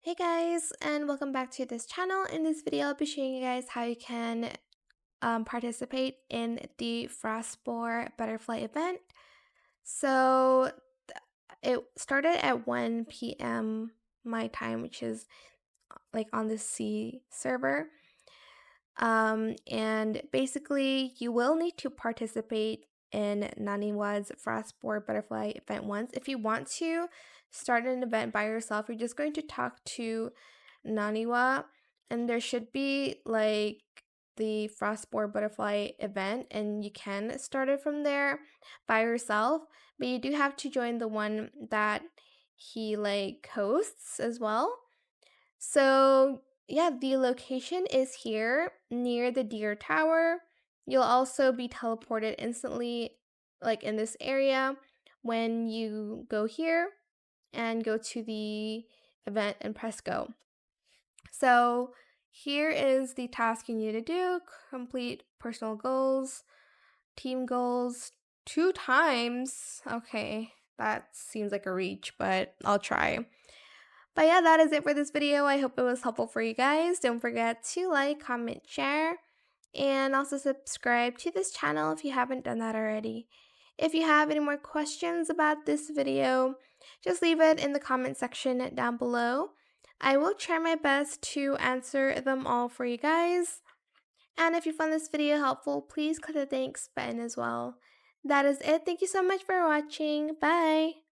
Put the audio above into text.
Hey guys, and welcome back to this channel. In this video, I'll be showing you guys how you can participate in the Frostspore Butterfly event. So it started at 1 p.m. my time, which is like on the C server. And basically, you will need to participate in Naniwa's Frostspore Butterfly event once. If you want to start an event by yourself, you're just going to talk to Naniwa, and there should be like the Frostspore Butterfly event, and you can start it from there by yourself. But you do have to join the one that he like hosts as well. So, yeah, the location is here near the Deer Tower. You'll also be teleported instantly, like in this area, when you go here and go to the event and press go. So, here is the task you need to do: complete personal goals, team goals 2 times. Okay, that seems like a reach, but I'll try. But yeah, that is it for this video. I hope it was helpful for you guys. Don't forget to like, comment, share, and also subscribe to this channel if you haven't done that already. If you have any more questions about this video, just leave it in the comment section down below. I will try my best to answer them all for you guys. And if you found this video helpful, please click the thanks button as well. That is it. Thank you so much for watching. Bye!